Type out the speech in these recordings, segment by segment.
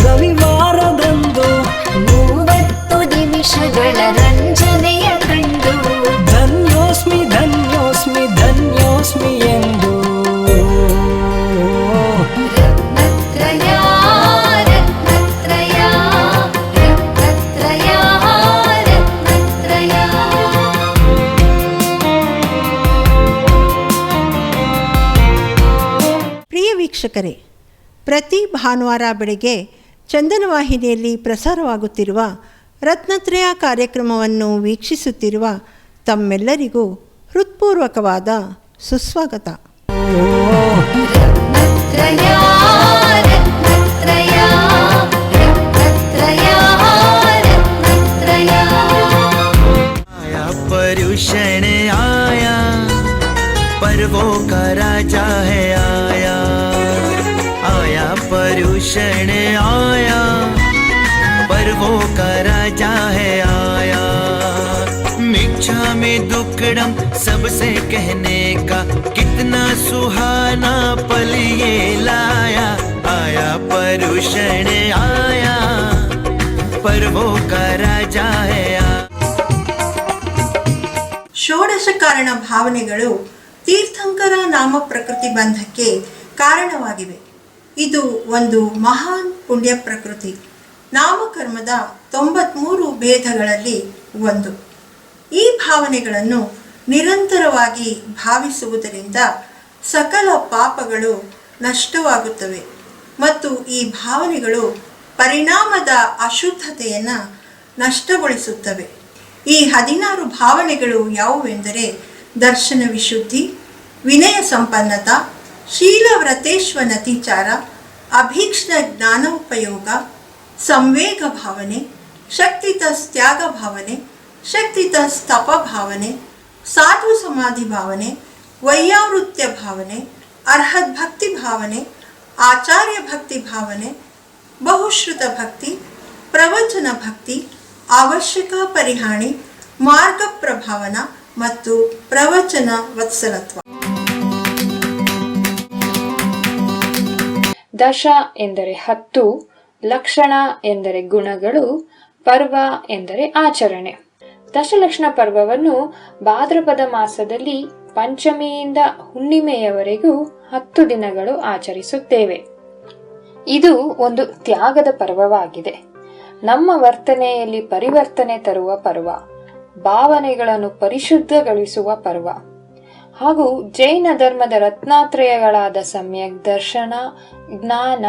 ರವಿವಾರದಂದು 30 ನಿಮಿಷಗಳ ರಂಜನೆಯ ಕಂಡು ಧನ್ಯೋಸ್ಮಿ ಧನ್ಯೋಸ್ಮಿ ಧನ್ಯೋಸ್ಮಿ ಎಂದು ರತ್ನತ್ರಯ ರತ್ನತ್ರಯ ರತ್ನತ್ರಯ ರತ್ನತ್ರಯ. ಪ್ರಿಯ ವೀಕ್ಷಕರೇ, ಪ್ರತಿ ಭಾನುವಾರ ಬೆಳಗ್ಗೆ ಚಂದನ ವಾಹಿನಿಯಲ್ಲಿ ಪ್ರಸಾರವಾಗುತ್ತಿರುವ ರತ್ನತ್ರಯ ಕಾರ್ಯಕ್ರಮವನ್ನು ವೀಕ್ಷಿಸುತ್ತಿರುವ ತಮ್ಮೆಲ್ಲರಿಗೂ ಹೃತ್ಪೂರ್ವಕವಾದ ಸುಸ್ವಾಗತ. ರತ್ನತ್ರಯ ರತ್ನತ್ರಯ ರತ್ನತ್ರಯ ರತ್ನತ್ರಯ. आया पर्युषण आया, पर्वों का राजा है आया. आया पर्युषण आया, पर्वों का राजा है आया. मिच्छा में दुक्कड़म सबसे कहने का, कितना सुहाना पल ये लाया. आया पर्युषण आया, पर्वों का राजा है आया. ಷೋಡಶ ಕಾರಣ ಭಾವನೆಗಳು ತೀರ್ಥಂಕರ ನಾಮ ಪ್ರಕೃತಿ ಬಂಧಕ್ಕೆ ಕಾರಣವಾಗಿವೆ. ಇದು ಒಂದು ಮಹಾನ್ ಪುಣ್ಯ ಪ್ರಕೃತಿ. ನಾಮಕರ್ಮದ 93 ಭೇದಗಳಲ್ಲಿ ಒಂದು. ಈ ಭಾವನೆಗಳನ್ನು ನಿರಂತರವಾಗಿ ಭಾವಿಸುವುದರಿಂದ ಸಕಲ ಪಾಪಗಳು ನಷ್ಟವಾಗುತ್ತವೆ ಮತ್ತು ಈ ಭಾವನೆಗಳು ಪರಿಣಾಮದ ಅಶುದ್ಧತೆಯನ್ನು ನಷ್ಟಗೊಳಿಸುತ್ತವೆ. ಈ 16 ಭಾವನೆಗಳು ಯಾವುವೆಂದರೆ ದರ್ಶನ ವಿಶುದ್ಧಿ, ವಿನಯ ಸಂಪನ್ನತ, ಶೀಲವ್ರತೇಶ್ವನತಿಚಾರ, ಅಭೀಕ್ಷ್ಣ ಜ್ಞಾನೋಪಯೋಗ, ಸಂವೇಗ ಭಾವನೆ, ಶಕ್ತಿತಸ್ತ್ಯಾಗ ಭಾವನೆ, ಶಕ್ತಿತಸ್ತಪ ಭಾವನೆ, ಸಾಧು ಸಮಾಧಿ ಭಾವನೆ, ವೈಯಾವೃತ್ಯ ಭಾವನೆ, ಅರ್ಹದ್ ಭಕ್ತಿ ಭಾವನೆ, ಆಚಾರ್ಯ ಭಕ್ತಿ ಭಾವನೆ, ಬಹುಶ್ರುತ ಭಕ್ತಿ, ಪ್ರವಚನ ಭಕ್ತಿ, ಅವಶ್ಯಕ ಪರಿಹಾಣಿ, ಮಾರ್ಗ ಪ್ರಭಾವನ ಮತ್ತು ಪ್ರವಚನ ವತ್ಸಲತ್ವ. ದಶ ಎಂದರೆ 10, ಲಕ್ಷಣ ಎಂದರೆ ಗುಣಗಳು, ಪರ್ವ ಎಂದರೆ ಆಚರಣೆ. ದಶಲಕ್ಷಣ ಪರ್ವವನ್ನು ಭಾದ್ರಪದ ಮಾಸದಲ್ಲಿ ಪಂಚಮಿಯಿಂದ ಹುಣ್ಣಿಮೆಯವರೆಗೂ 10 ದಿನಗಳು ಆಚರಿಸುತ್ತೇವೆ. ಇದು ಒಂದು ತ್ಯಾಗದ ಪರ್ವವಾಗಿದೆ. ನಮ್ಮ ವರ್ತನೆಯಲ್ಲಿ ಪರಿವರ್ತನೆ ತರುವ ಪರ್ವ, ಭಾವನೆಗಳನ್ನು ಪರಿಶುದ್ಧಗೊಳಿಸುವ ಪರ್ವ ಹಾಗೂ ಜೈನ ಧರ್ಮದ ರತ್ನಾತ್ರಯಗಳಾದ ಸಮ್ಯಕ್ ದರ್ಶನ, ಜ್ಞಾನ,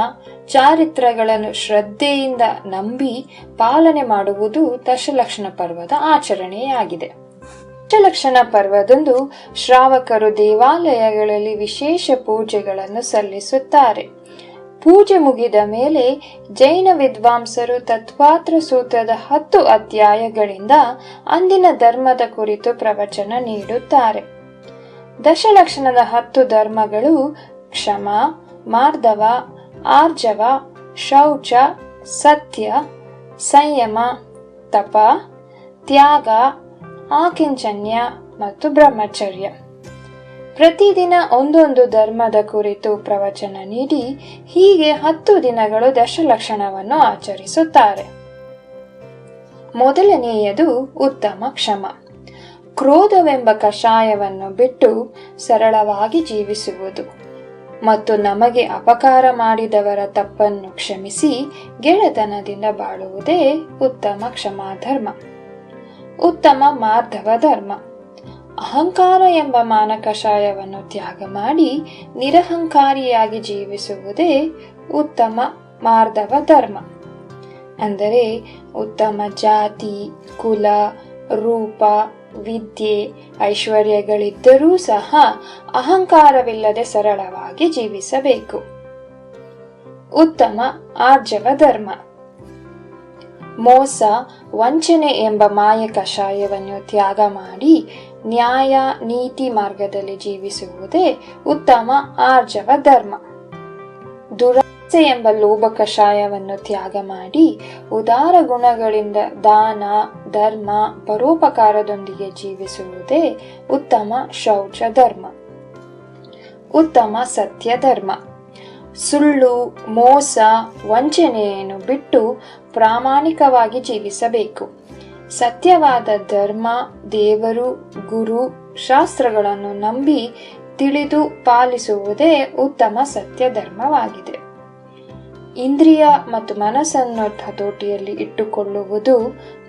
ಚಾರಿತ್ರಗಳನ್ನು ಶ್ರದ್ಧೆಯಿಂದ ನಂಬಿ ಪಾಲನೆ ಮಾಡುವುದು ದಶಲಕ್ಷಣ ಪರ್ವದ ಆಚರಣೆಯಾಗಿದೆ. ದಶಲಕ್ಷಣ ಪರ್ವದಂದು ಶ್ರಾವಕರು ದೇವಾಲಯಗಳಲ್ಲಿ ವಿಶೇಷ ಪೂಜೆಗಳನ್ನು ಸಲ್ಲಿಸುತ್ತಾರೆ. ಪೂಜೆ ಮುಗಿದ ಮೇಲೆ ಜೈನ ವಿದ್ವಾಂಸರು ತತ್ವಾತ್ರ ಸೂತ್ರದ 10 ಅಧ್ಯಾಯಗಳಿಂದ ಅಂದಿನ ಧರ್ಮದ ಕುರಿತು ಪ್ರವಚನ ನೀಡುತ್ತಾರೆ. ದಶಲಕ್ಷಣದ 10 ಧರ್ಮಗಳು ಕ್ಷಮ, ಮಾರ್ದವ, ಆರ್ಜವ, ಶೌಚ, ಸತ್ಯ, ಸಂಯಮ, ತಪ, ತ್ಯಾಗ, ಆಕಿಂಚನ್ಯ ಮತ್ತು ಬ್ರಹ್ಮಚರ್ಯ. ಪ್ರತಿದಿನ ಒಂದೊಂದು ಧರ್ಮದ ಕುರಿತು ಪ್ರವಚನ ನೀಡಿ ಹೀಗೆ 10 ದಿನಗಳು ದಶಲಕ್ಷಣವನ್ನು ಆಚರಿಸುತ್ತಾರೆ. ಮೊದಲನೆಯದು ಉತ್ತಮ ಕ್ಷಮ. ಕ್ರೋಧವೆಂಬ ಕಷಾಯವನ್ನು ಬಿಟ್ಟು ಸರಳವಾಗಿ ಜೀವಿಸುವುದು ಮತ್ತು ನಮಗೆ ಅಪಕಾರ ಮಾಡಿದವರ ತಪ್ಪನ್ನು ಕ್ಷಮಿಸಿ ಗೆಳೆತನದಿಂದ ಬಾಳುವುದೇ ಉತ್ತಮ ಕ್ಷಮಾಧರ್ಮ. ಉತ್ತಮ ಮಾರ್ಧವ ಧರ್ಮ. ಅಹಂಕಾರ ಎಂಬ ಮಾನ ಕಷಾಯವನ್ನು ತ್ಯಾಗ ಮಾಡಿ ನಿರಹಂಕಾರಿಯಾಗಿ ಜೀವಿಸುವುದೇ ಉತ್ತಮ ಮಾರ್ಧವ ಧರ್ಮ. ಅಂದರೆ ಉತ್ತಮ ಜಾತಿ, ಕುಲ, ರೂಪ, ವಿದ್ಯೆ, ಐಶ್ವರ್ಯಗಳಿದ್ದರೂ ಸಹ ಅಹಂಕಾರವಿಲ್ಲದೆ ಸರಳವಾಗಿ ಜೀವಿಸಬೇಕು. ಉತ್ತಮ ಆರ್ಜವ ಧರ್ಮ. ಮೋಸ, ವಂಚನೆ ಎಂಬ ಮಾಯ ಕಷಾಯವನ್ನು ತ್ಯಾಗ ಮಾಡಿ ನ್ಯಾಯ, ನೀತಿ ಮಾರ್ಗದಲ್ಲಿ ಜೀವಿಸುವುದೇ ಉತ್ತಮ ಆರ್ಜವ ಧರ್ಮ. ದುರಾಸೆ ಎಂಬ ಲೋಭ ಕಷಾಯವನ್ನು ತ್ಯಾಗ ಮಾಡಿ ಉದಾರ ಗುಣಗಳಿಂದ ದಾನ, ಧರ್ಮ, ಪರೋಪಕಾರದೊಂದಿಗೆ ಜೀವಿಸುವುದೇ ಉತ್ತಮ ಶೌಚ ಧರ್ಮ. ಉತ್ತಮ ಸತ್ಯ ಧರ್ಮ. ಸುಳ್ಳು, ಮೋಸ, ವಂಚನೆಯನ್ನು ಬಿಟ್ಟು ಪ್ರಾಮಾಣಿಕವಾಗಿ ಜೀವಿಸಬೇಕು. ಸತ್ಯವಾದ ಧರ್ಮ, ದೇವರು, ಗುರು, ಶಾಸ್ತ್ರಗಳನ್ನು ನಂಬಿ ತಿಳಿದು ಪಾಲಿಸುವುದೇ ಉತ್ತಮ ಸತ್ಯ ಧರ್ಮವಾಗಿದೆ. ಇಂದ್ರಿಯ ಮತ್ತು ಮನಸ್ಸನ್ನು ಹತೋಟಿಯಲ್ಲಿ ಇಟ್ಟುಕೊಳ್ಳುವುದು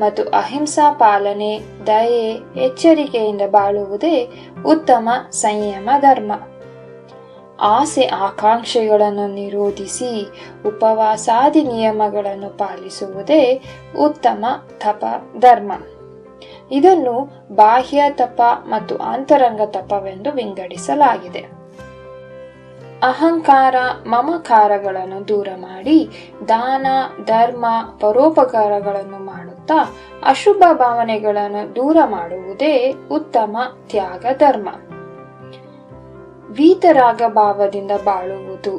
ಮತ್ತು ಅಹಿಂಸಾ ಪಾಲನೆ, ದಯೆ, ಎಚ್ಚರಿಕೆಯಿಂದ ಬಾಳುವುದೇ ಉತ್ತಮ ಸಂಯಮ ಧರ್ಮ. ಆಸೆ ಆಕಾಂಕ್ಷೆಗಳನ್ನು ನಿರೋಧಿಸಿ ಉಪವಾಸಾದಿ ನಿಯಮಗಳನ್ನು ಪಾಲಿಸುವುದೇ ಉತ್ತಮ ತಪ ಧರ್ಮ. ಇದನ್ನು ಬಾಹ್ಯ ತಪ ಮತ್ತು ಅಂತರಂಗ ತಪವೆಂದು ವಿಂಗಡಿಸಲಾಗಿದೆ. ಅಹಂಕಾರ, ಮಮಕಾರಗಳನ್ನು ದೂರ ಮಾಡಿ ದಾನ, ಧರ್ಮ, ಪರೋಪಕಾರಗಳನ್ನು ಮಾಡುತ್ತಾ ಅಶುಭ ಭಾವನೆಗಳನ್ನು ದೂರ ಮಾಡುವುದೇ ಉತ್ತಮ ತ್ಯಾಗ ಧರ್ಮ. ವೀತರಾಗ ಭಾವದಿಂದ ಬಾಳುವುದು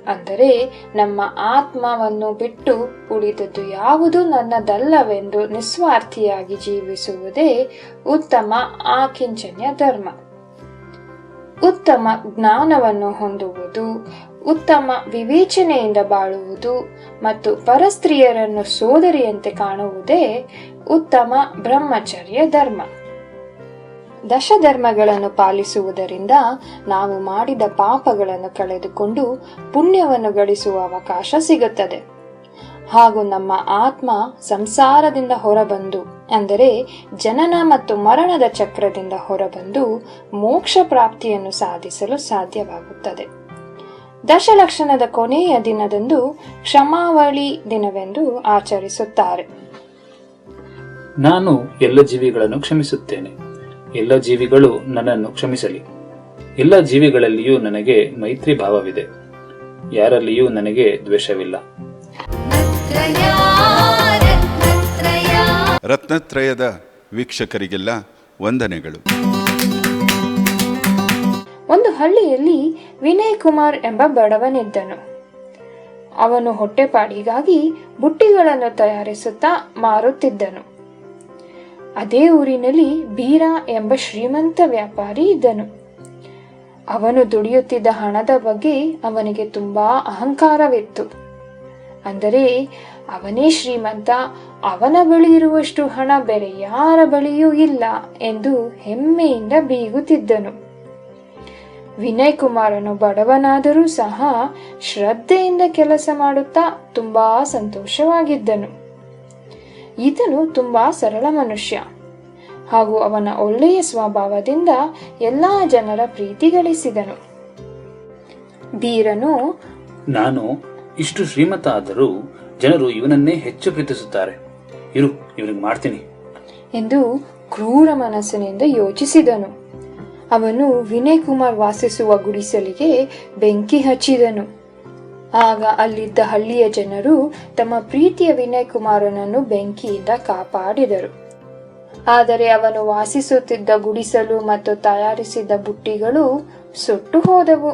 ಅಂದರೆ ನಮ್ಮ ಆತ್ಮವನ್ನು ಬಿಟ್ಟು ಉಳಿದದ್ದು ಯಾವುದು ನನ್ನದಲ್ಲವೆಂದು ನಿಸ್ವಾರ್ಥಿಯಾಗಿ ಜೀವಿಸುವುದೇ ಉತ್ತಮ ಆಕಿಂಚನ್ಯ ಧರ್ಮ. ಉತ್ತಮ ಜ್ಞಾನವನ್ನು ಹೊಂದುವುದು, ಉತ್ತಮ ವಿವೇಚನೆಯಿಂದ ಬಾಳುವುದು ಮತ್ತು ಪರಸ್ತ್ರೀಯರನ್ನು ಸೋದರಿಯಂತೆ ಕಾಣುವುದೇ ಉತ್ತಮ ಬ್ರಹ್ಮಚರ್ಯ ಧರ್ಮ. ದಶಧರ್ಮಗಳನ್ನು ಪಾಲಿಸುವುದರಿಂದ ನಾವು ಮಾಡಿದ ಪಾಪಗಳನ್ನು ಕಳೆದುಕೊಂಡು ಪುಣ್ಯವನ್ನು ಗಳಿಸುವ ಅವಕಾಶ ಸಿಗುತ್ತದೆ. ಹಾಗೂ ನಮ್ಮ ಆತ್ಮ ಸಂಸಾರದಿಂದ ಹೊರಬಂದು ಅಂದರೆ ಜನನ ಮತ್ತು ಮರಣದ ಚಕ್ರದಿಂದ ಹೊರಬಂದು ಮೋಕ್ಷ ಪ್ರಾಪ್ತಿಯನ್ನು ಸಾಧಿಸಲು ಸಾಧ್ಯವಾಗುತ್ತದೆ. ದಶಲಕ್ಷಣದ ಕೊನೆಯ ದಿನದಂದು ಕ್ಷಮಾವಳಿ ದಿನವೆಂದು ಆಚರಿಸುತ್ತಾರೆ. ನಾನು ಎಲ್ಲ ಜೀವಿಗಳನ್ನು ಕ್ಷಮಿಸುತ್ತೇನೆ. ಎಲ್ಲ ಜೀವಿಗಳು ನನ್ನನ್ನು ಕ್ಷಮಿಸಲಿ. ಎಲ್ಲ ಜೀವಿಗಳಲ್ಲಿಯೂ ನನಗೆ ಮೈತ್ರಿ ಭಾವವಿದೆ. ಯಾರಲ್ಲಿಯೂ ನನಗೆ ದ್ವೇಷವಿಲ್ಲ. ರತ್ನತ್ರಯದ ವೀಕ್ಷಕರಿಗೆಲ್ಲ ವಂದನೆಗಳು. ಒಂದು ಹಳ್ಳಿಯಲ್ಲಿ ವಿನಯ್ ಕುಮಾರ್ ಎಂಬ ಬಡವನಿದ್ದನು. ಅವನು ಹೊಟ್ಟೆಪಾಡಿಗಾಗಿ ಬುಟ್ಟಿಗಳನ್ನು ತಯಾರಿಸುತ್ತಾ ಮಾರುತ್ತಿದ್ದನು. ಅದೇ ಊರಿನಲ್ಲಿ ಬೀರ ಎಂಬ ಶ್ರೀಮಂತ ವ್ಯಾಪಾರಿ ಇದ್ದನು. ಅವನು ದುಡಿಯುತ್ತಿದ್ದ ಹಣದ ಬಗ್ಗೆ ಅವನಿಗೆ ತುಂಬಾ ಅಹಂಕಾರವಿತ್ತು. ಅಂದರೆ ಅವನೇ ಶ್ರೀಮಂತ, ಅವನ ಬಳಿ ಇರುವಷ್ಟು ಹಣ ಬೇರೆ ಯಾರ ಬಳಿಯೂ ಇಲ್ಲ ಎಂದು ಹೆಮ್ಮೆಯಿಂದ ಬೀಗುತ್ತಿದ್ದನು. ವಿನಯ್ ಕುಮಾರನು ಬಡವನಾದರೂ ಸಹ ಶ್ರದ್ಧೆಯಿಂದ ಕೆಲಸ ಮಾಡುತ್ತಾ ತುಂಬಾ ಸಂತೋಷವಾಗಿದ್ದನು. ಈತನು ತುಂಬಾ ಸರಳ ಮನುಷ್ಯ ಹಾಗೂ ಅವನ ಒಳ್ಳೆಯ ಸ್ವಭಾವದಿಂದ ಎಲ್ಲಾ ಜನರ ಪ್ರೀತಿ ಗಳಿಸಿದನು. ಬೀರನು, ನಾನು ಇಷ್ಟು ಶ್ರೀಮಂತ ಆದರೂ ಜನರು ಇವನನ್ನೇ ಹೆಚ್ಚು ಪ್ರೀತಿಸುತ್ತಾರೆ. ಇವನಿಗೆ ಮಾಡ್ತೀನಿ ಎಂದು ಕ್ರೂರ ಮನಸ್ಸಿನಿಂದ ಯೋಚಿಸಿದನು. ಅವನು ವಿನಯ್ ಕುಮಾರ್ ವಾಸಿಸುವ ಗುಡಿಸಲಿಗೆ ಬೆಂಕಿ ಹಚ್ಚಿದನು. ಆಗ ಅಲ್ಲಿದ್ದ ಹಳ್ಳಿಯ ಜನರು ತಮ್ಮ ಪ್ರೀತಿಯ ವಿನಯ್ ಕುಮಾರನನ್ನು ಬೆಂಕಿಯಿಂದ ಕಾಪಾಡಿದರು. ಆದರೆ ಅವನು ವಾಸಿಸುತ್ತಿದ್ದ ಗುಡಿಸಲು ಮತ್ತು ತಯಾರಿಸಿದ್ದ ಬುಟ್ಟಿಗಳು ಸುಟ್ಟು ಹೋದವು.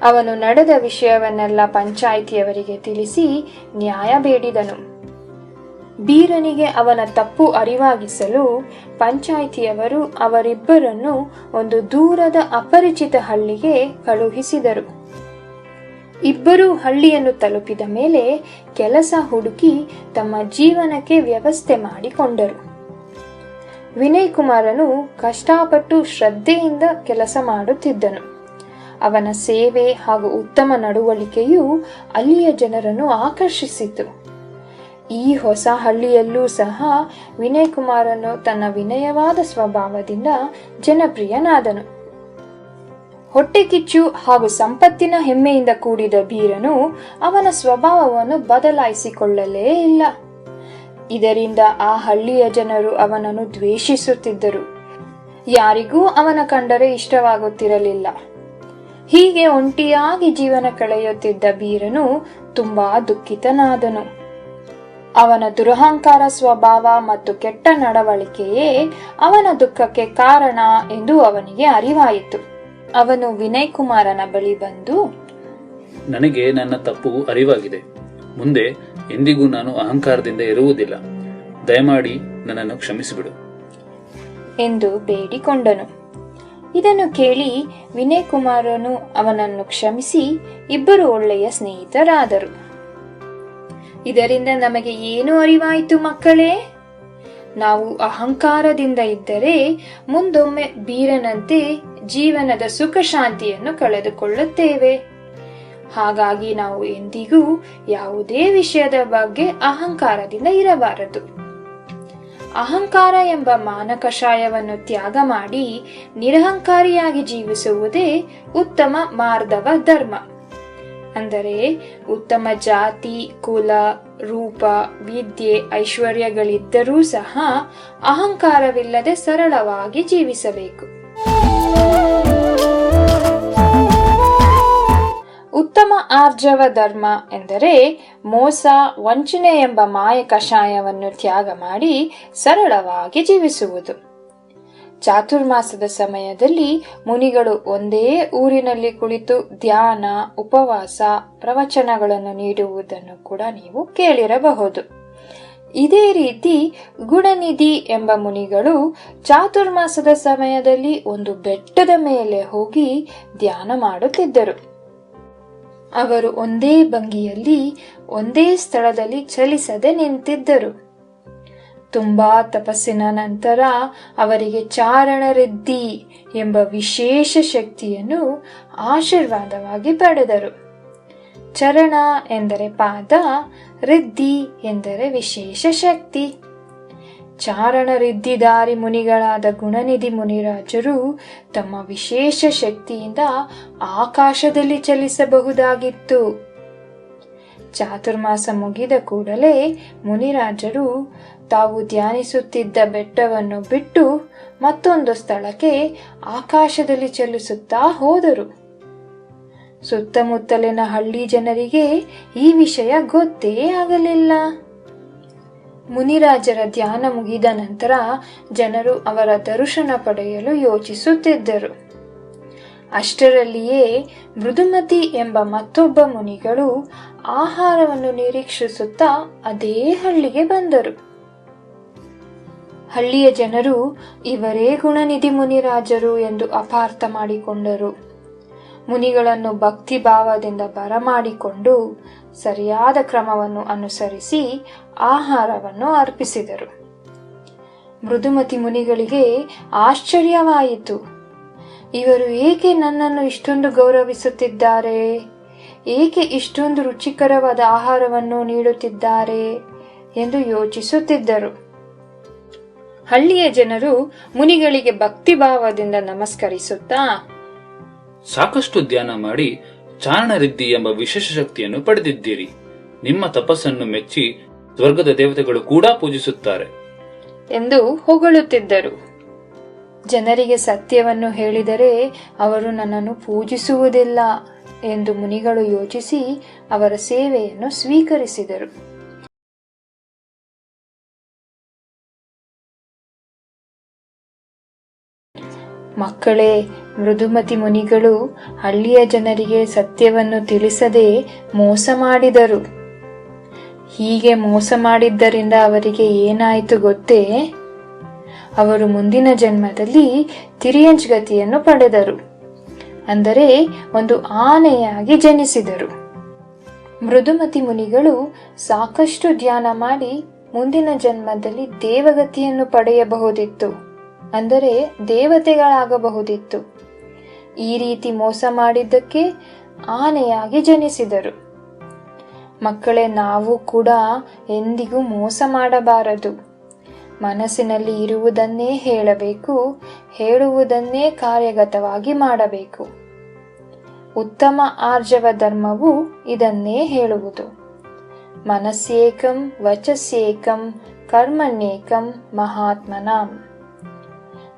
ಅವನು ನಡೆದ ವಿಷಯವನ್ನೆಲ್ಲ ಪಂಚಾಯಿತಿಯವರಿಗೆ ತಿಳಿಸಿ ನ್ಯಾಯ ಬೇಡಿದನು. ಬೀರನಿಗೆ ಅವನ ತಪ್ಪು ಅರಿವಾಗಿಸಲು ಪಂಚಾಯಿತಿಯವರು ಅವರಿಬ್ಬರನ್ನು ಒಂದು ದೂರದ ಅಪರಿಚಿತ ಹಳ್ಳಿಗೆ ಕಳುಹಿಸಿದರು. ಇಬ್ಬರೂ ಹಳ್ಳಿಯನ್ನು ತಲುಪಿದ ಮೇಲೆ ಕೆಲಸ ಹುಡುಕಿ ತಮ್ಮ ಜೀವನಕ್ಕೆ ವ್ಯವಸ್ಥೆ ಮಾಡಿಕೊಂಡರು. ವಿನಯ್ ಕುಮಾರನು ಕಷ್ಟಪಟ್ಟು ಶ್ರದ್ಧೆಯಿಂದ ಕೆಲಸ ಮಾಡುತ್ತಿದ್ದನು. ಅವನ ಸೇವೆ ಹಾಗೂ ಉತ್ತಮ ನಡವಳಿಕೆಯು ಅಲ್ಲಿಯ ಜನರನ್ನು ಆಕರ್ಷಿಸಿತು. ಈ ಹೊಸ ಹಳ್ಳಿಯಲ್ಲೂ ಸಹ ವಿನಯ್ ಕುಮಾರನು ತನ್ನ ವಿನಯವಾದ ಸ್ವಭಾವದಿಂದ ಜನಪ್ರಿಯನಾದನು. ಹೊಟ್ಟೆ ಕಿಚ್ಚು ಹಾಗೂ ಸಂಪತ್ತಿನ ಹೆಮ್ಮೆಯಿಂದ ಕೂಡಿದ ಬೀರನು ಅವನ ಸ್ವಭಾವವನ್ನು ಬದಲಾಯಿಸಿಕೊಳ್ಳಲೇ ಇಲ್ಲ. ಇದರಿಂದ ಆ ಹಳ್ಳಿಯ ಜನರು ಅವನನ್ನು ದ್ವೇಷಿಸುತ್ತಿದ್ದರು. ಯಾರಿಗೂ ಅವನ ಕಂಡರೆ ಇಷ್ಟವಾಗುತ್ತಿರಲಿಲ್ಲ. ಹೀಗೆ ಒಂಟಿಯಾಗಿ ಜೀವನ ಕಳೆಯುತ್ತಿದ್ದ ಬೀರನು ತುಂಬಾ ದುಃಖಿತನಾದನು. ಅವನ ದುರಹಂಕಾರ ಸ್ವಭಾವ ಮತ್ತು ಕೆಟ್ಟ ನಡವಳಿಕೆಯೇ ಅವನ ದುಃಖಕ್ಕೆ ಕಾರಣ ಎಂದು ಅವನಿಗೆ ಅರಿವಾಯಿತು. ಅವನು ವಿನಯ್ ಕುಮಾರನ ಬಳಿ ಬಂದು, ನನಗೆ ನನ್ನ ತಪ್ಪು ಅರಿವಾಗಿದೆ. ಮುಂದೆ ಎಂದಿಗೂ ನಾನು ಅಹಂಕಾರದಿಂದ ಇರುವುದಿಲ್ಲ. ದಯಮಾಡಿ ನನ್ನನ್ನು ಕ್ಷಮಿಸಿಬಿಡು ಎಂದು ಬೇಡಿಕೊಂಡನು. ಇದನ್ನು ಕೇಳಿ ವಿನಯ್ ಕುಮಾರನು ಅವನನ್ನು ಕ್ಷಮಿಸಿ ಇಬ್ಬರು ಒಳ್ಳೆಯ ಸ್ನೇಹಿತರಾದರು. ಇದರಿಂದ ನಮಗೆ ಏನು ಅರಿವಾಯಿತು ಮಕ್ಕಳೇ? ನಾವು ಅಹಂಕಾರದಿಂದ ಇದ್ದರೆ ಮುಂದೊಮ್ಮೆ ಬೀರನಂತೆ ಜೀವನದ ಸುಖ ಶಾಂತಿಯನ್ನು ಕಳೆದುಕೊಳ್ಳುತ್ತೇವೆ. ಹಾಗಾಗಿ ನಾವು ಎಂದಿಗೂ ಯಾವುದೇ ವಿಷಯದ ಬಗ್ಗೆ ಅಹಂಕಾರದಿಂದ ಇರಬಾರದು. ಅಹಂಕಾರ ಎಂಬ ಮಾನಕಷಾಯವನ್ನು ತ್ಯಾಗ ಮಾಡಿ ನಿರಹಂಕಾರಿಯಾಗಿ ಜೀವಿಸುವುದೇ ಉತ್ತಮ ಮಾರ್ಧವ ಧರ್ಮ. ಅಂದರೆ ಉತ್ತಮ ಜಾತಿ, ಕುಲ, ರೂಪ, ವಿದ್ಯೆ, ಐಶ್ವರ್ಯಗಳಿದ್ದರೂ ಸಹ ಅಹಂಕಾರವಿಲ್ಲದೆ ಸರಳವಾಗಿ ಜೀವಿಸಬೇಕು. ಉತ್ತಮ ಆರ್ಜವ ಧರ್ಮ ಎಂದರೆ ಮೋಸ, ವಂಚನೆ ಎಂಬ ಮಾಯ ಕಷಾಯವನ್ನು ತ್ಯಾಗ ಮಾಡಿ ಸರಳವಾಗಿ ಜೀವಿಸುವುದು. ಚಾತುರ್ಮಾಸದ ಸಮಯದಲ್ಲಿ ಮುನಿಗಳು ಒಂದೇ ಊರಿನಲ್ಲಿ ಕುಳಿತು ಧ್ಯಾನ, ಉಪವಾಸ, ಪ್ರವಚನಗಳನ್ನು ನೀಡುವುದನ್ನು ಕೂಡ ನೀವು ಕೇಳಿರಬಹುದು. ಇದೇ ರೀತಿ ಗುಣನಿಧಿ ಎಂಬ ಮುನಿಗಳು ಚಾತುರ್ಮಾಸದ ಸಮಯದಲ್ಲಿ ಒಂದು ಬೆಟ್ಟದ ಮೇಲೆ ಹೋಗಿ ಧ್ಯಾನ ಮಾಡುತ್ತಿದ್ದರು. ಅವರು ಒಂದೇ ಭಂಗಿಯಲ್ಲಿ ಒಂದೇ ಸ್ಥಳದಲ್ಲಿ ಚಲಿಸದೆ ನಿಂತಿದ್ದರು. ತುಂಬಾ ತಪಸ್ಸಿನ ನಂತರ ಅವರಿಗೆ ಚಾರಣರಿದ್ದಿ ಎಂಬ ವಿಶೇಷ ಶಕ್ತಿಯನ್ನು ಆಶೀರ್ವಾದವಾಗಿ ಪಡೆದರು. ಚರಣ ಎಂದರೆ ಪಾದ, ರಿದ್ದಿ ಎಂದರೆ ವಿಶೇಷ ಶಕ್ತಿ. ಚಾರಣ ರಿದ್ದಿದಾರಿ ಮುನಿಗಳಾದ ಗುಣನಿಧಿ ಮುನಿರಾಜರು ತಮ್ಮ ವಿಶೇಷ ಶಕ್ತಿಯಿಂದ ಆಕಾಶದಲ್ಲಿ ಚಲಿಸಬಹುದಾಗಿತ್ತು. ಚಾತುರ್ಮಾಸ ಮುಗಿದ ಕೂಡಲೇ ಮುನಿರಾಜರು ತಾವು ಧ್ಯಾನಿಸುತ್ತಿದ್ದ ಬೆಟ್ಟವನ್ನು ಬಿಟ್ಟು ಮತ್ತೊಂದು ಸ್ಥಳಕ್ಕೆ ಆಕಾಶದಲ್ಲಿ ಚಲಿಸುತ್ತಾ ಹೋದರು. ಸುತ್ತಮುತ್ತಲಿನ ಹಳ್ಳಿ ಜನರಿಗೆ ಈ ವಿಷಯ ಗೊತ್ತೇ ಆಗಲಿಲ್ಲ. ಮುನಿರಾಜರ ಧ್ಯಾನ ಮುಗಿದ ನಂತರ ಜನರು ಅವರ ದರ್ಶನ ಪಡೆಯಲು ಯೋಚಿಸುತ್ತಿದ್ದರು. ಅಷ್ಟರಲ್ಲಿಯೇ ಮೃದುಮತಿ ಎಂಬ ಮತ್ತೊಬ್ಬ ಮುನಿಗಳು ಆಹಾರವನ್ನು ನಿರೀಕ್ಷಿಸುತ್ತಾ ಅದೇ ಹಳ್ಳಿಗೆ ಬಂದರು. ಹಳ್ಳಿಯ ಜನರು ಇವರೇ ಗುಣನಿಧಿ ಮುನಿರಾಜರು ಎಂದು ಅಪಾರ್ಥ ಮಾಡಿಕೊಂಡರು. ಮುನಿಗಳನ್ನು ಭಕ್ತಿ ಭಾವದಿಂದ ಬರಮಾಡಿಕೊಂಡು ಸರಿಯಾದ ಕ್ರಮವನ್ನು ಅನುಸರಿಸಿ ಆಹಾರವನ್ನು ಅರ್ಪಿಸಿದರು. ಮೃದುಮತಿ ಮುನಿಗಳಿಗೆ ಆಶ್ಚರ್ಯವಾಯಿತು. ಇವರು ಏಕೆ ನನ್ನನ್ನು ಇಷ್ಟೊಂದು ಗೌರವಿಸುತ್ತಿದ್ದಾರೆ? ಏಕೆ ಇಷ್ಟೊಂದು ರುಚಿಕರವಾದ ಆಹಾರವನ್ನು ನೀಡುತ್ತಿದ್ದಾರೆ ಎಂದು ಯೋಚಿಸುತ್ತಿದ್ದರು. ಹಳ್ಳಿಯ ಜನರು ಮುನಿಗಳಿಗೆ ಭಕ್ತಿ ಭಾವದಿಂದ ನಮಸ್ಕರಿಸುತ್ತಾ, ಸಾಕಷ್ಟು ಧ್ಯಾನ ಮಾಡಿ ಚಾರಣರಿದ್ದಿ ಎಂಬ ವಿಶೇಷ ಶಕ್ತಿಯನ್ನು ಪಡೆದಿದ್ದೀರಿ. ನಿಮ್ಮ ತಪಸ್ಸನ್ನು ಮೆಚ್ಚಿ ಸ್ವರ್ಗದ ದೇವತೆಗಳು ಕೂಡ ಪೂಜಿಸುತ್ತಾರೆ ಎಂದು ಹೊಗಳುತ್ತಿದ್ದರು. ಜನರಿಗೆ ಸತ್ಯವನ್ನು ಹೇಳಿದರೆ ಅವರು ನನ್ನನ್ನು ಪೂಜಿಸುವುದಿಲ್ಲ ಎಂದು ಮುನಿಗಳು ಯೋಚಿಸಿ ಅವರ ಸೇವೆಯನ್ನು ಸ್ವೀಕರಿಸಿದರು. ಮಕ್ಕಳೇ, ಮೃದುಮತಿ ಮುನಿಗಳು ಹಳ್ಳಿಯ ಜನರಿಗೆ ಸತ್ಯವನ್ನು ತಿಳಿಸದೆ ಮೋಸ ಮಾಡಿದರು. ಹೀಗೆ ಮೋಸ ಮಾಡಿದ್ದರಿಂದ ಅವರಿಗೆ ಏನಾಯಿತು ಗೊತ್ತೇ? ಅವರು ಮುಂದಿನ ಜನ್ಮದಲ್ಲಿ ತಿರಿಯಂಚ್ ಗತಿಯನ್ನು ಪಡೆದರು. ಅಂದರೆ ಒಂದು ಆನೆಯಾಗಿ ಜನಿಸಿದರು. ಮೃದುಮತಿ ಮುನಿಗಳು ಸಾಕಷ್ಟು ಧ್ಯಾನ ಮಾಡಿ ಮುಂದಿನ ಜನ್ಮದಲ್ಲಿ ದೇವಗತಿಯನ್ನು ಪಡೆಯಬಹುದಿತ್ತು. ಅಂದರೆ ದೇವತೆಗಳಾಗಬಹುದಿತ್ತು. ಈ ರೀತಿ ಮೋಸ ಮಾಡಿದ್ದಕ್ಕೆ ಆನೆಯಾಗಿ ಜನಿಸಿದರು. ಮಕ್ಕಳೇ, ನಾವು ಕೂಡ ಎಂದಿಗೂ ಮೋಸ ಮಾಡಬಾರದು. ಮನಸ್ಸಿನಲ್ಲಿ ಇರುವುದನ್ನೇ ಹೇಳಬೇಕು, ಹೇಳುವುದನ್ನೇ ಕಾರ್ಯಗತವಾಗಿ ಮಾಡಬೇಕು. ಉತ್ತಮ ಆರ್ಜವ ಧರ್ಮವು ಇದನ್ನೇ ಹೇಳುವುದು. ಮನಸ್ಸೇಕಂ ವಚಸ್ಸೇಕಂ ಕರ್ಮಣ್ಯೇಕಂ ಮಹಾತ್ಮನಾಂ.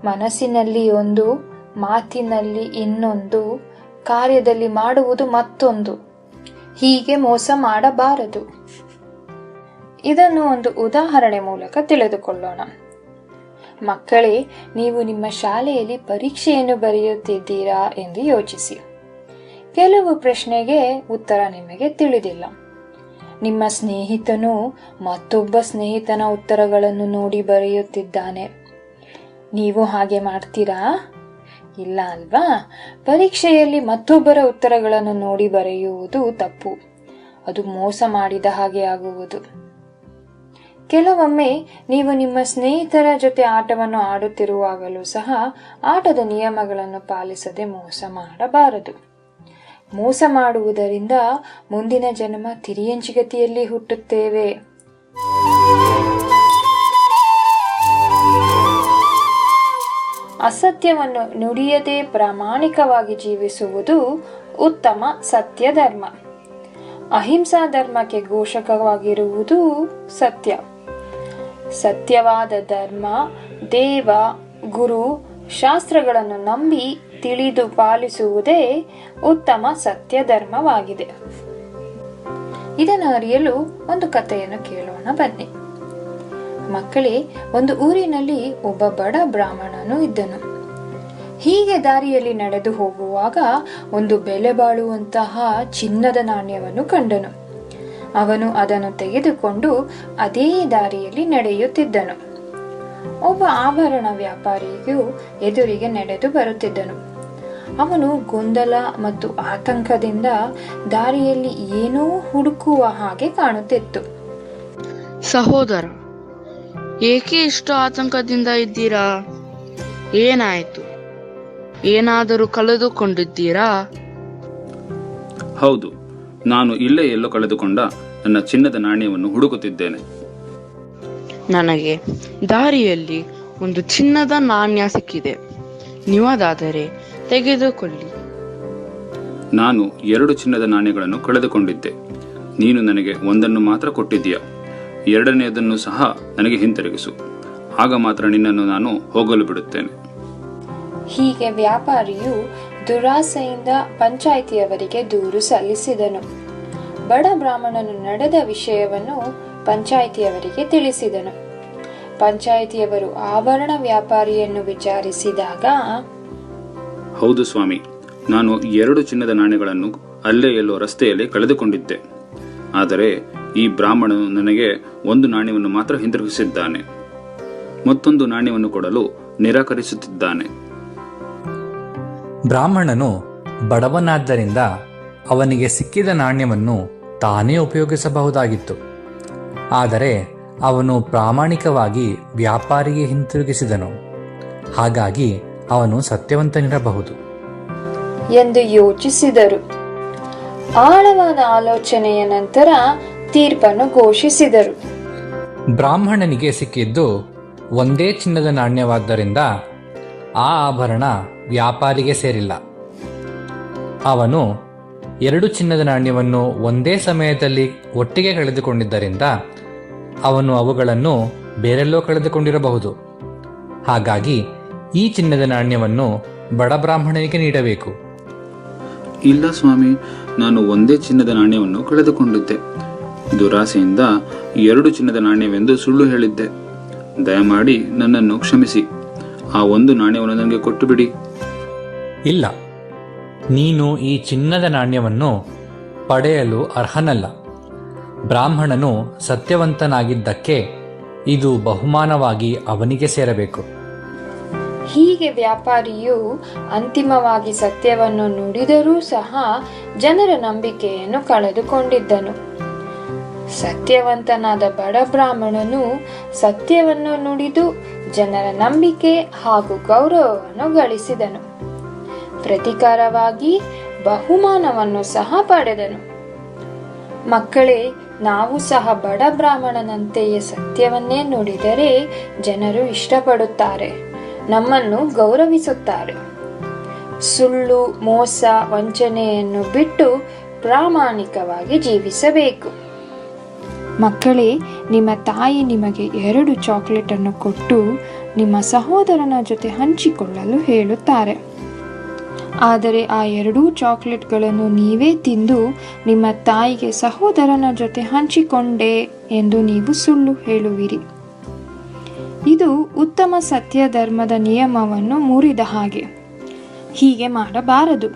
ಮನಸ್ಸಿನಲ್ಲಿ ಒಂದು, ಮಾತಿನಲ್ಲಿ ಇನ್ನೊಂದು, ಕಾರ್ಯದಲ್ಲಿ ಮಾಡುವುದು ಮತ್ತೊಂದು. ಹೀಗೆ ಮೋಸ ಮಾಡಬಾರದು. ಇದನ್ನು ಒಂದು ಉದಾಹರಣೆ ಮೂಲಕ ತಿಳಿದುಕೊಳ್ಳೋಣ. ಮಕ್ಕಳೇ, ನೀವು ನಿಮ್ಮ ಶಾಲೆಯಲ್ಲಿ ಪರೀಕ್ಷೆಯನ್ನು ಬರೆಯುತ್ತಿದ್ದೀರಾ ಎಂದು ಯೋಚಿಸಿ. ಕೆಲವು ಪ್ರಶ್ನೆಗೆ ಉತ್ತರ ನಿಮಗೆ ತಿಳಿದಿಲ್ಲ. ನಿಮ್ಮ ಸ್ನೇಹಿತನು ಮತ್ತೊಬ್ಬ ಸ್ನೇಹಿತನ ಉತ್ತರಗಳನ್ನು ನೋಡಿ ಬರೆಯುತ್ತಿದ್ದಾನೆ. ನೀವು ಹಾಗೆ ಮಾಡ್ತೀರಾ? ಇಲ್ಲ ಅಲ್ವಾ? ಪರೀಕ್ಷೆಯಲ್ಲಿ ಮತ್ತೊಬ್ಬರ ಉತ್ತರಗಳನ್ನು ನೋಡಿ ಬರೆಯುವುದು ತಪ್ಪು. ಅದು ಮೋಸ ಮಾಡಿದ ಹಾಗೆ ಆಗುವುದು. ಕೆಲವೊಮ್ಮೆ ನೀವು ನಿಮ್ಮ ಸ್ನೇಹಿತರ ಜೊತೆ ಆಟವನ್ನು ಆಡುತ್ತಿರುವಾಗಲೂ ಸಹ ಆಟದ ನಿಯಮಗಳನ್ನು ಪಾಲಿಸದೆ ಮೋಸ ಮಾಡಬಾರದು. ಮೋಸ ಮಾಡುವುದರಿಂದ ಮುಂದಿನ ಜನ್ಮ ತಿರಿಯಂಚಿಗತಿಯಲ್ಲಿ ಹುಟ್ಟುತ್ತೇವೆ. ಅಸತ್ಯವನ್ನು ನುಡಿಯದೆ ಪ್ರಾಮಾಣಿಕವಾಗಿ ಜೀವಿಸುವುದು ಉತ್ತಮ ಸತ್ಯ ಧರ್ಮ. ಅಹಿಂಸಾ ಧರ್ಮಕ್ಕೆ ಘೋಷಕವಾಗಿರುವುದು ಸತ್ಯ. ಸತ್ಯವಾದ ಧರ್ಮ, ದೇವ, ಗುರು, ಶಾಸ್ತ್ರಗಳನ್ನು ನಂಬಿ ತಿಳಿದು ಪಾಲಿಸುವುದೇ ಉತ್ತಮ ಸತ್ಯ ಧರ್ಮವಾಗಿದೆ. ಇದನ್ನು ಅರಿಯಲು ಒಂದು ಕಥೆಯನ್ನು ಕೇಳೋಣ ಬನ್ನಿ. ಮಕ್ಕಳೇ, ಒಂದು ಊರಿನಲ್ಲಿ ಒಬ್ಬ ಬಡ ಬ್ರಾಹ್ಮಣನು ಇದ್ದನು. ಹೀಗೆ ದಾರಿಯಲ್ಲಿ ನಡೆದು ಹೋಗುವಾಗ ಒಂದು ಬೆಲೆ ಬಾಳುವಂತಹ ಚಿನ್ನದ ನಾಣ್ಯವನ್ನು ಕಂಡನು. ಅವನು ಅದನ್ನು ತೆಗೆದುಕೊಂಡು ಅದೇ ದಾರಿಯಲ್ಲಿ ನಡೆಯುತ್ತಿದ್ದನು. ಒಬ್ಬ ಆಭರಣ ವ್ಯಾಪಾರಿಯು ಎದುರಿಗೆ ನಡೆದು ಬರುತ್ತಿದ್ದನು. ಅವನು ಗೊಂದಲ ಮತ್ತು ಆತಂಕದಿಂದ ದಾರಿಯಲ್ಲಿ ಏನೋ ಹುಡುಕುವ ಹಾಗೆ ಕಾಣುತ್ತಿತ್ತು. ಸಹೋದರ, ಏಕೆ ಇಷ್ಟು ಆತಂಕದಿಂದ ಇದ್ದೀರಾ? ಏನಾಯಿತು? ಏನಾದರೂ ಕಳೆದುಕೊಂಡಿದ್ದೀರಾ? ಹೌದು, ನಾನು ಇಲ್ಲೇ ಎಲ್ಲೋ ಕಳೆದುಕೊಂಡ ನನ್ನ ಚಿನ್ನದ ನಾಣ್ಯವನ್ನು ಹುಡುಕುತ್ತಿದ್ದೇನೆ. ನನಗೆ ದಾರಿಯಲ್ಲಿ ಒಂದು ಚಿನ್ನದ ನಾಣ್ಯ ಸಿಕ್ಕಿದೆ. ನೀವದಾದರೆ ತೆಗೆದುಕೊಳ್ಳಿ. ನಾನು 2 ಚಿನ್ನದ ನಾಣ್ಯಗಳನ್ನು ಕಳೆದುಕೊಂಡಿದ್ದೆ. ನೀನು ನನಗೆ ಒಂದನ್ನು ಮಾತ್ರ ಕೊಟ್ಟಿದ್ದೀಯಾ. 2ನೇದನ್ನು ಸಹ ನನಗೆ ಹಿಂತಿರುಗಿಸು. ಆಗ ಮಾತ್ರ ನಿನ್ನನ್ನು ನಾನು ಹೋಗಲು ಬಿಡುತ್ತೇನೆ. ಹೀಗೆ ವ್ಯಾಪಾರಿಯು ದುರಾಸೆಯಿಂದ ಪಂಚಾಯಿತಿಯವರಿಗೆ ದೂರು ಸಲ್ಲಿಸಿದನು. ಬಡ ಬ್ರಾಹ್ಮಣನು ನಡೆದ ವಿಷಯವನ್ನು ಪಂಚಾಯಿತಿಯವರಿಗೆ ತಿಳಿಸಿದನು. ಪಂಚಾಯಿತಿಯವರು ಆಭರಣ ವ್ಯಾಪಾರಿಯನ್ನು ವಿಚಾರಿಸಿದಾಗ, ಹೌದು ಸ್ವಾಮಿ, ನಾನು 2 ಚಿನ್ನದ ನಾಣ್ಯಗಳನ್ನು ಅಲ್ಲೇ ಎಲ್ಲೋ ರಸ್ತೆಯಲ್ಲಿ ಕಳೆದುಕೊಂಡಿದ್ದೆ. ಆದರೆ ಈ ಬ್ರಾಹ್ಮಣನು ನನಗೆ 1 ನಾಣ್ಯವನ್ನು ಮಾತ್ರ ಹಿಂದಿರುಗಿಸಿದ್ದಾನೆ. ಮತ್ತೊಂದು ನಾಣ್ಯವನ್ನು ಕೊಡಲು ನಿರಾಕರಿಸುತ್ತಿದ್ದಾನೆ. ಬ್ರಾಹ್ಮಣನು ಬಡವನಾದ್ದರಿಂದ ಅವನಿಗೆ ಸಿಕ್ಕಿದ ನಾಣ್ಯವನ್ನು ತಾನೇ ಉಪಯೋಗಿಸಬಹುದಾಗಿತ್ತು. ಆದರೆ ಅವನು ಪ್ರಾಮಾಣಿಕವಾಗಿ ವ್ಯಾಪಾರಿಗೆ ಹಿಂತಿರುಗಿಸಿದನು. ಹಾಗಾಗಿ ಅವನು ಸತ್ಯವಂತನಿರಬಹುದು ಎಂದು ಯೋಚಿಸಿದರು. ಆಳವಾದ ಆಲೋಚನೆಯ ನಂತರ ತೀರ್ಪನ್ನು ಘೋಷಿಸಿದರು. ಬ್ರಾಹ್ಮಣನಿಗೆ ಸಿಕ್ಕಿದ್ದು ಒಂದೇ ಚಿನ್ನದ ನಾಣ್ಯವಾದ್ದರಿಂದ ಆ ಆಭರಣ ವ್ಯಾಪಾರಿಗೆ ಸೇರಿಲ್ಲ. ಅವನು 2 ಚಿನ್ನದ ನಾಣ್ಯವನ್ನು ಒಂದೇ ಸಮಯದಲ್ಲಿ ಒಟ್ಟಿಗೆ ಕಳೆದುಕೊಂಡಿದ್ದರಿಂದ ಅವನು ಅವುಗಳನ್ನು ಬೇರೆಲ್ಲೋ ಕಳೆದುಕೊಂಡಿರಬಹುದು. ಹಾಗಾಗಿ ಈ ಚಿನ್ನದ ನಾಣ್ಯವನ್ನು ಬಡ ಬ್ರಾಹ್ಮಣನಿಗೆ ನೀಡಬೇಕು. ಇಲ್ಲ ಸ್ವಾಮಿ, ನಾನು ಒಂದೇ ಚಿನ್ನದ ನಾಣ್ಯವನ್ನು ಕಳೆದುಕೊಂಡಿದ್ದೆ. ದುರಾಸೆಯಿಂದ 2 ಚಿನ್ನದ ನಾಣ್ಯವೆಂದು ಸುಳ್ಳು ಹೇಳಿದ್ದೆ. ದಯಮಾಡಿ ನನ್ನನ್ನು ಕ್ಷಮಿಸಿ. ಆ 1 ನಾಣ್ಯವನ್ನು ನನಗೆ ಕೊಟ್ಟು ಬಿಡಿ. ಇಲ್ಲ, ನೀನು ಈ ಚಿನ್ನದ ನಾಣ್ಯವನ್ನು ಪಡೆಯಲು ಅರ್ಹನಲ್ಲ. ಬ್ರಾಹ್ಮಣನು ಸತ್ಯವಂತನಾಗಿದ್ದಕ್ಕೆ ಇದು ಬಹುಮಾನವಾಗಿ ಅವನಿಗೆ ಸೇರಬೇಕು. ಹೀಗೆ ವ್ಯಾಪಾರಿಯು ಅಂತಿಮವಾಗಿ ಸತ್ಯವನ್ನು ನುಡಿದರೂ ಸಹ ಜನರ ನಂಬಿಕೆಯನ್ನು ಕಳೆದುಕೊಂಡಿದ್ದನು. ಸತ್ಯವಂತನಾದ ಬಡ ಬ್ರಾಹ್ಮಣನು ಸತ್ಯವನ್ನು ನುಡಿದು ಜನರ ನಂಬಿಕೆ ಹಾಗೂ ಗೌರವವನ್ನು ಗಳಿಸಿದನು. ಪ್ರತಿಕಾರವಾಗಿ ಬಹುಮಾನವನ್ನು ಸಹ ಪಡೆದನು. ಮಕ್ಕಳೇ, ನಾವು ಸಹ ಬಡ ಬ್ರಾಹ್ಮಣನಂತೆಯೇ ಸತ್ಯವನ್ನೇ ನುಡಿದರೆ ಜನರು ಇಷ್ಟಪಡುತ್ತಾರೆ, ನಮ್ಮನ್ನು ಗೌರವಿಸುತ್ತಾರೆ. ಸುಳ್ಳು, ಮೋಸ, ವಂಚನೆಯನ್ನು ಬಿಟ್ಟು ಪ್ರಾಮಾಣಿಕವಾಗಿ ಜೀವಿಸಬೇಕು. ಮಕ್ಕಳೇ, ನಿಮ್ಮ ತಾಯಿ ನಿಮಗೆ 2 ಚಾಕ್ಲೇಟನ್ನು ಕೊಟ್ಟು ನಿಮ್ಮ ಸಹೋದರನ ಜೊತೆ ಹಂಚಿಕೊಳ್ಳಲು ಹೇಳುತ್ತಾರೆ. ಆದರೆ ಆ 2 ಚಾಕ್ಲೇಟ್ಗಳನ್ನು ನೀವೇ ತಿಂದು ನಿಮ್ಮ ತಾಯಿಗೆ ಸಹೋದರನ ಜೊತೆ ಹಂಚಿಕೊಂಡೆ ಎಂದು ನೀವು ಸುಳ್ಳು ಹೇಳುವಿರಿ. ಇದು ಉತ್ತಮ ಸತ್ಯ ಧರ್ಮದ ನಿಯಮವನ್ನು ಮುರಿದ ಹಾಗೆ. ಹೀಗೆ ಮಾಡಬಾರದು.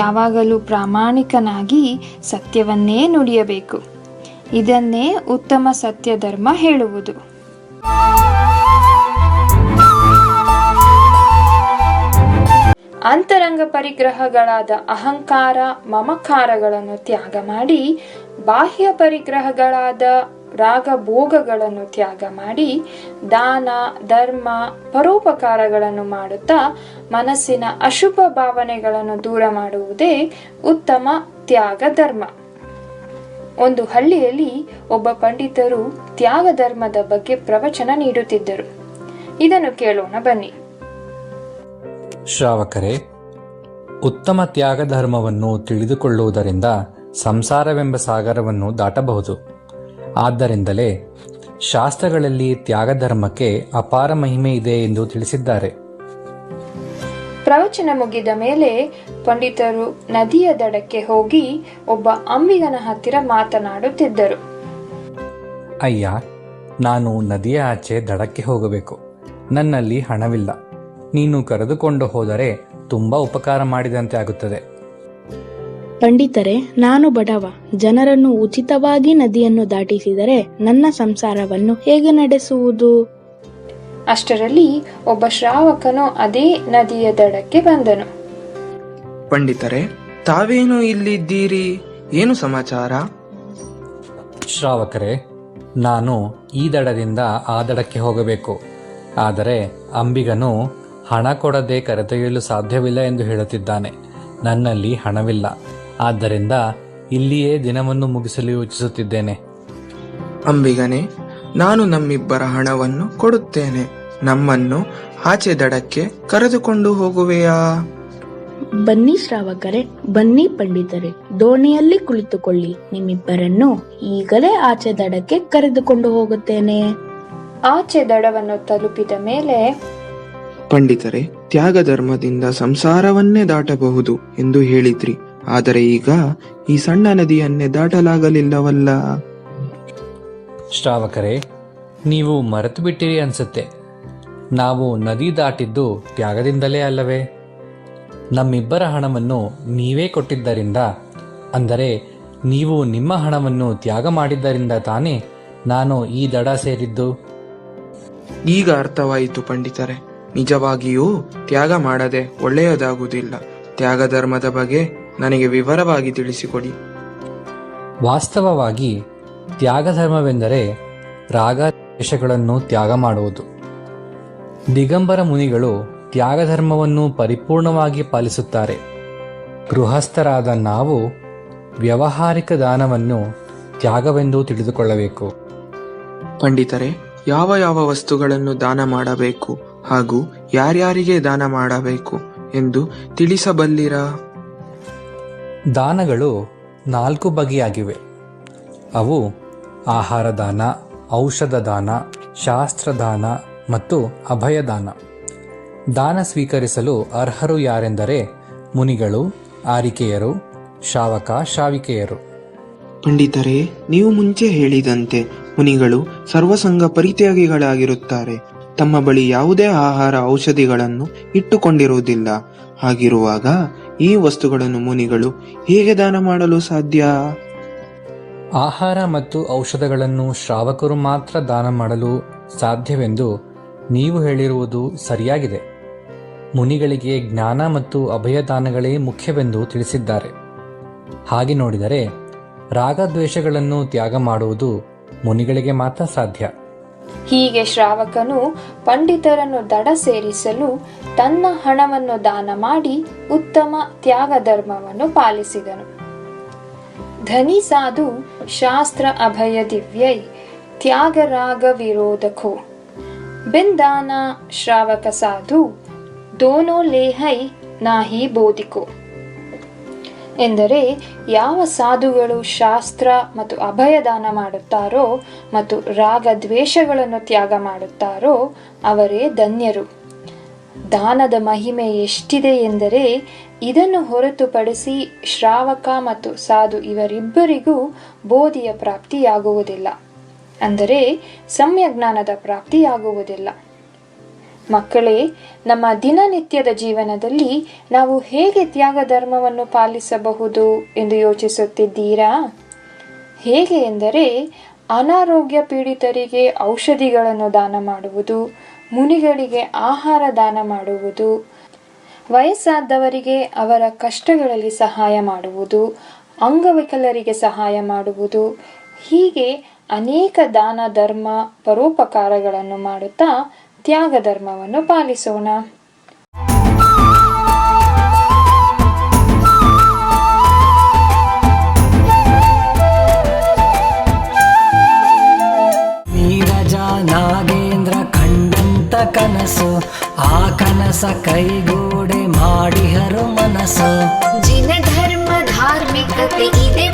ಯಾವಾಗಲೂ ಪ್ರಾಮಾಣಿಕನಾಗಿ ಸತ್ಯವನ್ನೇ ನುಡಿಯಬೇಕು. ಇದನ್ನೇ ಉತ್ತಮ ಸತ್ಯ ಧರ್ಮ ಹೇಳುವುದು. ಅಂತರಂಗ ಪರಿಗ್ರಹಗಳಾದ ಅಹಂಕಾರ ಮಮಕಾರಗಳನ್ನು ತ್ಯಾಗ ಮಾಡಿ ಬಾಹ್ಯ ಪರಿಗ್ರಹಗಳಾದ ರಾಗ ಭೋಗಗಳನ್ನು ತ್ಯಾಗ ಮಾಡಿ ದಾನ ಧರ್ಮ ಪರೋಪಕಾರಗಳನ್ನು ಮಾಡುತ್ತಾ ಮನಸ್ಸಿನ ಅಶುಭ ಭಾವನೆಗಳನ್ನು ದೂರ ಮಾಡುವುದೇ ಉತ್ತಮ ತ್ಯಾಗ ಧರ್ಮ. ಒಂದು ಹಳ್ಳಿಯಲ್ಲಿ ಒಬ್ಬ ಪಂಡಿತರು ತ್ಯಾಗ ಧರ್ಮದ ಬಗ್ಗೆ ಪ್ರವಚನ ನೀಡುತ್ತಿದ್ದರು. ಇದನ್ನು ಕೇಳೋಣ ಬನ್ನಿ. ಶ್ರಾವಕರೇ, ಉತ್ತಮ ತ್ಯಾಗ ಧರ್ಮವನ್ನು ತಿಳಿದುಕೊಳ್ಳುವುದರಿಂದ ಸಂಸಾರವೆಂಬ ಸಾಗರವನ್ನು ದಾಟಬಹುದು. ಆದ್ದರಿಂದಲೇ ಶಾಸ್ತ್ರಗಳಲ್ಲಿ ತ್ಯಾಗ ಧರ್ಮಕ್ಕೆ ಅಪಾರ ಮಹಿಮೆ ಇದೆ ಎಂದು ತಿಳಿಸಿದ್ದಾರೆ. ಪ್ರವಚನ ಮುಗಿದ ಮೇಲೆ ಪಂಡಿತರು ನದಿಯ ದಡಕ್ಕೆ ಹೋಗಿ ಒಬ್ಬ ಅಂಬಿಗನ ಹತ್ತಿರ ಮಾತನಾಡುತ್ತಿದ್ದರು. ಅಯ್ಯ, ನಾನು ನದಿಯ ಆಚೆ ದಡಕ್ಕೆ ಹೋಗಬೇಕು. ನನ್ನಲ್ಲಿ ಹಣವಿಲ್ಲ. ನೀನು ಕರೆದುಕೊಂಡು ಹೋದರೆ ತುಂಬಾ ಉಪಕಾರ ಮಾಡಿದಂತೆ ಆಗುತ್ತದೆ. ಪಂಡಿತರೆ, ನಾನು ಬಡವ. ಜನರನ್ನು ಉಚಿತವಾಗಿ ನದಿಯನ್ನು ದಾಟಿಸಿದರೆ ನನ್ನ ಸಂಸಾರವನ್ನು ಹೇಗೆ ನಡೆಸುವುದು? ಅಷ್ಟರಲ್ಲಿ ಒಬ್ಬ ಶ್ರಾವಕನು ಅದೇ ನದಿಯ ದಡಕ್ಕೆ ಬಂದನು. ಪಂಡಿತರೆ, ತಾವೇನು ಇಲ್ಲಿದ್ದೀರಿ? ಏನು ಸಮಾಚಾರ? ಶ್ರಾವಕರೇ, ನಾನು ಈ ದಡದಿಂದ ಆ ದಡಕ್ಕೆ ಹೋಗಬೇಕು. ಆದರೆ ಅಂಬಿಗನು ಹಣ ಕೊಡದೆ ಕರೆದೊಯ್ಯಲು ಸಾಧ್ಯವಿಲ್ಲ ಎಂದು ಹೇಳುತ್ತಿದ್ದಾನೆ. ನನ್ನಲ್ಲಿ ಹಣವಿಲ್ಲ. ಆದ್ದರಿಂದ ಇಲ್ಲಿಯೇ ದಿನವನ್ನು ಮುಗಿಸಲು ಯೋಚಿಸುತ್ತಿದ್ದೇನೆ. ಅಂಬಿಗನೇ, ನಾನು ನಮ್ಮಿಬ್ಬರ ಹಣವನ್ನು ಕೊಡುತ್ತೇನೆ. ನಮ್ಮನ್ನು ಆಚೆ ದಡಕ್ಕೆ ಕರೆದುಕೊಂಡು ಹೋಗುವೆಯಾ? ಬನ್ನಿ ಶ್ರಾವಕರೇ, ಬನ್ನಿ ಪಂಡಿತರೆ, ದೋಣಿಯಲ್ಲಿ ಕುಳಿತುಕೊಳ್ಳಿ. ನಿಮ್ಮಿಬ್ಬರನ್ನು ಈಗಲೇ ಆಚೆ ದಡಕ್ಕೆ ಕರೆದುಕೊಂಡು ಹೋಗುತ್ತೇನೆ. ಆಚೆ ದಡವನ್ನು ತಲುಪಿದ ಮೇಲೆ, ಪಂಡಿತರೆ, ತ್ಯಾಗ ಧರ್ಮದಿಂದ ಸಂಸಾರವನ್ನೇ ದಾಟಬಹುದು ಎಂದು ಹೇಳಿದ್ರಿ. ಆದರೆ ಈಗ ಈ ಸಣ್ಣ ನದಿಯನ್ನೇ ದಾಟಲಾಗಲಿಲ್ಲವಲ್ಲ? ಶ್ರಾವಕರೇ, ನೀವು ಮರೆತು ಬಿಟ್ಟಿರಿ ಅನ್ಸುತ್ತೆ. ನಾವು ನದಿ ದಾಟಿದ್ದು ತ್ಯಾಗದಿಂದಲೇ ಅಲ್ಲವೇ? ನಮ್ಮಿಬ್ಬರ ಹಣವನ್ನು ನೀವೇ ಕೊಟ್ಟಿದ್ದರಿಂದ, ಅಂದರೆ ನೀವು ನಿಮ್ಮ ಹಣವನ್ನು ತ್ಯಾಗ ಮಾಡಿದ್ದರಿಂದ ತಾನೇ ನಾನು ಈ ದಡ ಸೇರಿದ್ದು. ಈಗ ಅರ್ಥವಾಯಿತು ಪಂಡಿತರೆ. ನಿಜವಾಗಿಯೂ ತ್ಯಾಗ ಮಾಡದೆ ಒಳ್ಳೆಯದಾಗುವುದಿಲ್ಲ. ತ್ಯಾಗ ಧರ್ಮದ ಬಗ್ಗೆ ನನಗೆ ವಿವರವಾಗಿ ತಿಳಿಸಿಕೊಡಿ. ವಾಸ್ತವವಾಗಿ ತ್ಯಾಗ ಧರ್ಮವೆಂದರೆ ರಾಗ ದ್ವೇಷಗಳನ್ನು ತ್ಯಾಗ ಮಾಡುವುದು. ದಿಗಂಬರ ಮುನಿಗಳು ತ್ಯಾಗ ಧರ್ಮವನ್ನು ಪರಿಪೂರ್ಣವಾಗಿ ಪಾಲಿಸುತ್ತಾರೆ. ಗೃಹಸ್ಥರಾದ ನಾವು ವ್ಯಾವಹಾರಿಕ ದಾನವನ್ನು ತ್ಯಾಗವೆಂದು ತಿಳಿದುಕೊಳ್ಳಬೇಕು. ಪಂಡಿತರೆ, ಯಾವ ಯಾವ ವಸ್ತುಗಳನ್ನು ದಾನ ಮಾಡಬೇಕು ಹಾಗೂ ಯಾರ್ಯಾರಿಗೆ ದಾನ ಮಾಡಬೇಕು ಎಂದು ತಿಳಿಸಬಲ್ಲಿರಾ? ದಾನಗಳು 4 ಬಗೆಯಾಗಿವೆ. ಅವು ಆಹಾರ ದಾನ, ಔಷಧ ದಾನ, ಶಾಸ್ತ್ರದಾನ ಮತ್ತು ಅಭಯದಾನ. ದಾನ ಸ್ವೀಕರಿಸಲು ಅರ್ಹರು ಯಾರೆಂದರೆ ಮುನಿಗಳು, ಆರಿಕೆಯರು, ಶ್ರಾವಕ ಶ್ರಾವಿಕೆಯರು. ಪಂಡಿತರೇ, ನೀವು ಮುಂಚೆ ಹೇಳಿದಂತೆ ಮುನಿಗಳು ಸರ್ವಸಂಗ ಪರಿತ್ಯಾಗಿಗಳಾಗಿರುತ್ತಾರೆ. ತಮ್ಮ ಬಳಿ ಯಾವುದೇ ಆಹಾರ ಔಷಧಿಗಳನ್ನು ಇಟ್ಟುಕೊಂಡಿರುವುದಿಲ್ಲ. ಹಾಗಿರುವಾಗ ಈ ವಸ್ತುಗಳನ್ನು ಮುನಿಗಳು ಹೇಗೆ ದಾನ ಮಾಡಲು ಸಾಧ್ಯ? ಆಹಾರ ಮತ್ತು ಔಷಧಗಳನ್ನು ಶ್ರಾವಕರು ಮಾತ್ರ ದಾನ ಮಾಡಲು ಸಾಧ್ಯವೆಂದು ನೀವು ಹೇಳಿರುವುದು ಸರಿಯಾಗಿದೆ. ಮುನಿಗಳಿಗೆ ಜ್ಞಾನ ಮತ್ತು ಅಭಯದಾನಗಳೇ ಮುಖ್ಯವೆಂದು ತಿಳಿಸಿದ್ದಾರೆ. ಹಾಗೆ ನೋಡಿದರೆ ರಾಗದ್ವೇಷಗಳನ್ನು ತ್ಯಾಗ ಮಾಡುವುದು ಮುನಿಗಳಿಗೆ ಮಾತ್ರ ಸಾಧ್ಯ. ಹೀಗೆ ಶ್ರಾವಕನು ಪಂಡಿತರನ್ನು ದಡ ಸೇರಿಸಲು ತನ್ನ ಹಣವನ್ನು ದಾನ ಮಾಡಿ ಉತ್ತಮ ತ್ಯಾಗ ಧರ್ಮವನ್ನು ಪಾಲಿಸಿದನು. ಧನಿ ಸಾಧು ಶಾಸ್ತ್ರ ಅಭಯ ದಿವ್ಯೈ ತ್ಯಾಗ ರಾಗ ವಿರೋಧಕೋ ಬಿಂದಾನ ಶ್ರಾವಕ ಸಾಧು ದೋನೋ ಲೇಹೈ ನಾಹಿ ಬೋಧಿಕೋ. ಎಂದರೆ ಯಾವ ಸಾಧುಗಳು ಶಾಸ್ತ್ರ ಮತ್ತು ಅಭಯದಾನ ಮಾಡುತ್ತಾರೋ ಮತ್ತು ರಾಗ ದ್ವೇಷಗಳನ್ನು ತ್ಯಾಗ ಮಾಡುತ್ತಾರೋ ಅವರೇ ಧನ್ಯರು. ದಾನದ ಮಹಿಮೆ ಎಷ್ಟಿದೆ ಎಂದರೆ ಇದನ್ನು ಹೊರತುಪಡಿಸಿ ಶ್ರಾವಕ ಮತ್ತು ಸಾಧು ಇವರಿಬ್ಬರಿಗೂ ಬೋಧಿಯ ಪ್ರಾಪ್ತಿಯಾಗುವುದಿಲ್ಲ, ಅಂದರೆ ಸಮ್ಯಜ್ಞಾನದ ಪ್ರಾಪ್ತಿಯಾಗುವುದಿಲ್ಲ. ಮಕ್ಕಳೇ, ನಮ್ಮ ದಿನನಿತ್ಯದ ಜೀವನದಲ್ಲಿ ನಾವು ಹೇಗೆ ತ್ಯಾಗ ಧರ್ಮವನ್ನು ಪಾಲಿಸಬಹುದು ಎಂದು ಯೋಚಿಸುತ್ತಿದ್ದೀರಾ? ಹೇಗೆ ಎಂದರೆ ಅನಾರೋಗ್ಯ ಪೀಡಿತರಿಗೆ ಔಷಧಿಗಳನ್ನು ದಾನ ಮಾಡುವುದು, ಮುನಿಗಳಿಗೆ ಆಹಾರ ದಾನ ಮಾಡುವುದು, ವಯಸ್ಸಾದವರಿಗೆ ಅವರ ಕಷ್ಟಗಳಲ್ಲಿ ಸಹಾಯ ಮಾಡುವುದು, ಅಂಗವಿಕಲರಿಗೆ ಸಹಾಯ ಮಾಡುವುದು, ಹೀಗೆ ಅನೇಕ ದಾನ ಧರ್ಮ ಪರೋಪಕಾರಗಳನ್ನು ಮಾಡುತ್ತಾ ತ್ಯಾಗ ಧರ್ಮವನ್ನು ಪಾಲಿಸೋಣ. ನೀರಜ ನಾಗೇಂದ್ರ ಕಂಡಂತ ಕನಸು, ಆ ಕನಸ ಕೈಗೂಡೆ ಮಾಡಿಹರು ಮನಸ್ಸು. ಜಿನ ಧರ್ಮ ಧಾರ್ಮಿಕತೆ ಇದೆ